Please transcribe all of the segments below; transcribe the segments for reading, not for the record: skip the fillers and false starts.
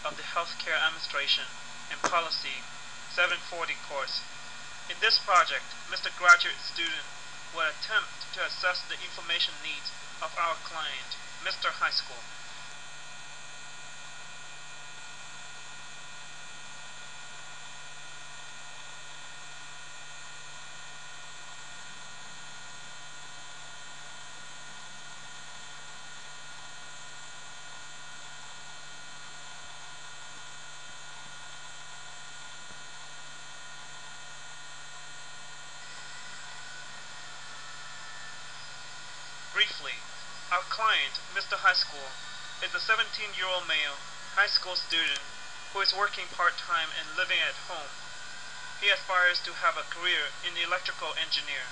of the Healthcare Administration and Policy 740 course. In this project, Mr. Graduate Student will attempt to assess the information needs of our client, Mr. High School. Briefly, our client, Mr. High School, is a 17-year-old male high school student who is working part-time and living at home. He aspires to have a career in electrical engineer.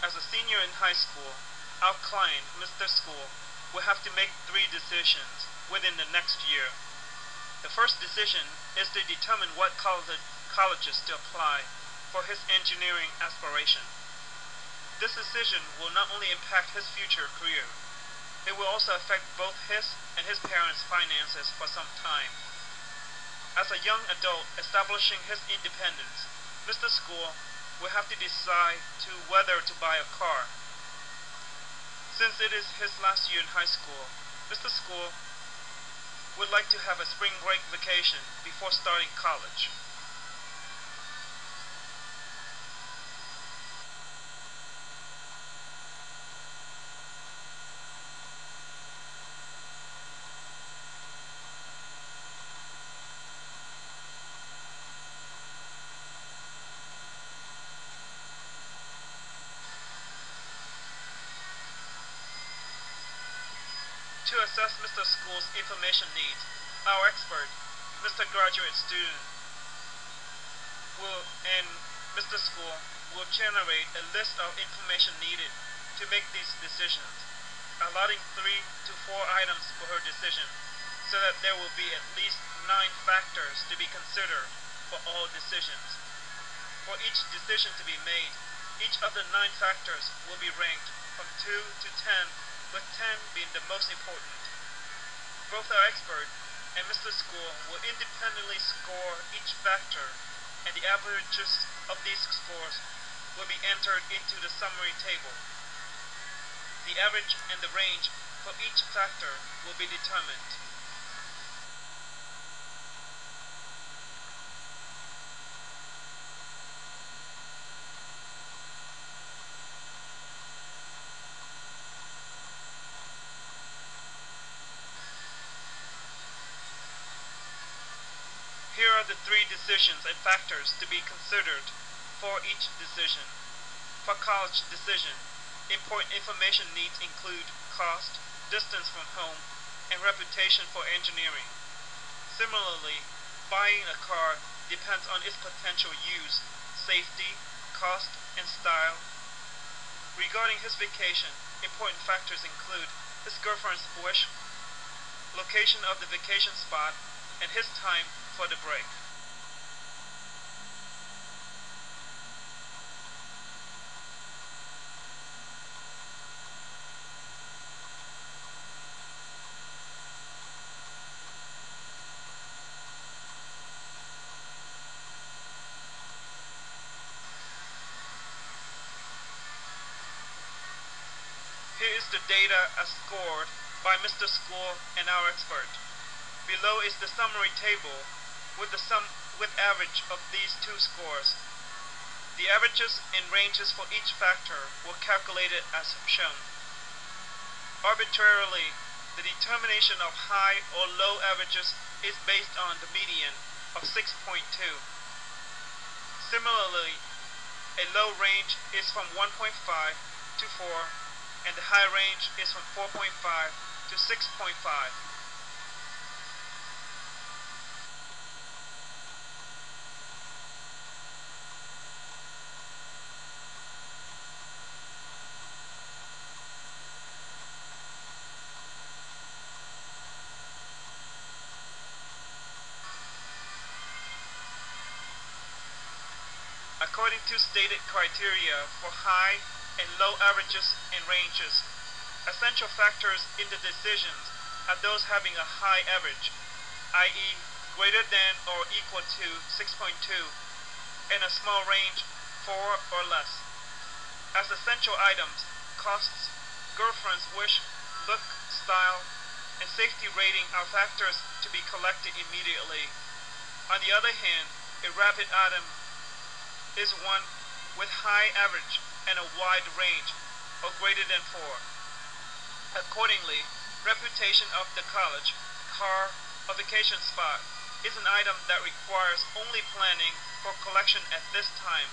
As a senior in high school, our client, Mr. School, will have to make 3 decisions within the next year. The first decision is to determine what colleges to apply for his engineering aspiration. This decision will not only impact his future career, it will also affect both his and his parents' finances for some time. As a young adult establishing his independence, Mr. School will have to decide whether to buy a car. Since it is his last year in high school, Mr. School would like to have a spring break vacation before starting college. To assess Mr. School's information needs, our expert, Mr. Graduate Student, and Mr. School will generate a list of information needed to make these decisions, allotting 3 to 4 items for her decision, so that there will be at least 9 factors to be considered for all decisions. For each decision to be made, each of the 9 factors will be ranked from 2 to 10, with 10 being the most important. Both our expert and Mr. School will independently score each factor, and the averages of these scores will be entered into the summary table. The average and the range for each factor will be determined. Here are the 3 decisions and factors to be considered for each decision. For college decision, important information needs include cost, distance from home, and reputation for engineering. Similarly, buying a car depends on its potential use, safety, cost, and style. Regarding his vacation, important factors include his girlfriend's wish, location of the vacation spot, and his time for the break. Here is the data as scored by Mr. School and our expert. Below is the summary table with average of these 2 scores. The averages and ranges for each factor were calculated as shown. Arbitrarily, the determination of high or low averages is based on the median of 6.2. Similarly, a low range is from 1.5 to 4, and the high range is from 4.5 to 6.5. according to stated criteria for high and low averages and ranges. Essential factors in the decisions are those having a high average, i.e. greater than or equal to 6.2, and a small range 4 or less. As essential items, costs, girlfriend's wish, look, style, and safety rating are factors to be collected immediately. On the other hand, a rapid item is one with high average and a wide range, or greater than 4. Accordingly, reputation of the college, car, or vacation spot is an item that requires only planning for collection at this time.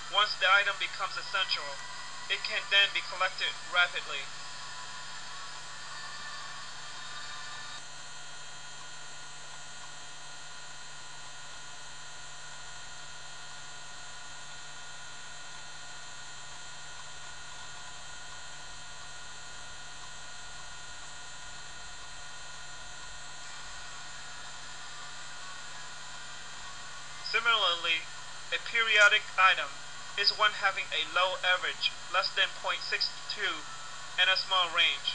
Once the item becomes essential, it can then be collected rapidly. Similarly, a periodic item is one having a low average, less than 0.62, and a small range.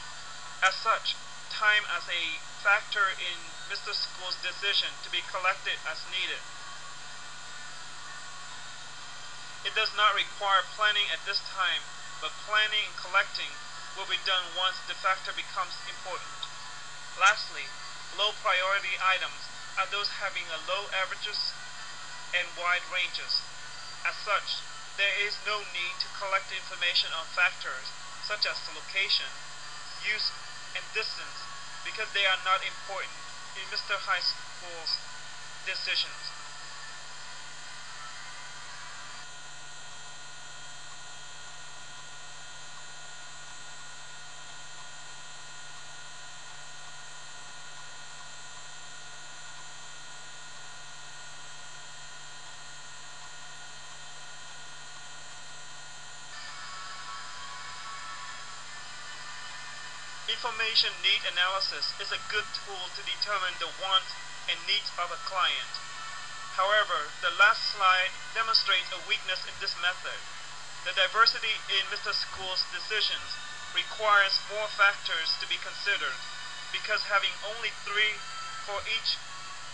As such, time as a factor in Mr. School's decision to be collected as needed. It does not require planning at this time, but planning and collecting will be done once the factor becomes important. Lastly, low priority items are those having a low averages and wide ranges. As such, there is no need to collect information on factors such as location, use, and distance because they are not important in Mr. High School's decisions. Information need analysis is a good tool to determine the wants and needs of a client. However, the last slide demonstrates a weakness in this method. The diversity in Mr. School's decisions requires more factors to be considered because having only 3 for each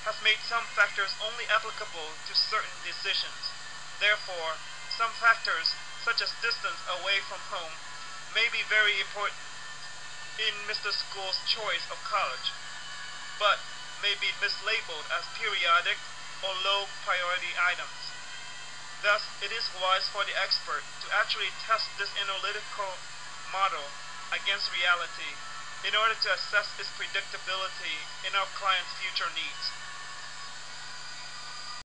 has made some factors only applicable to certain decisions. Therefore, some factors, such as distance away from home, may be very important in Mr. School's choice of college, but may be mislabeled as periodic or low priority items. Thus, it is wise for the expert to actually test this analytical model against reality in order to assess its predictability in our client's future needs.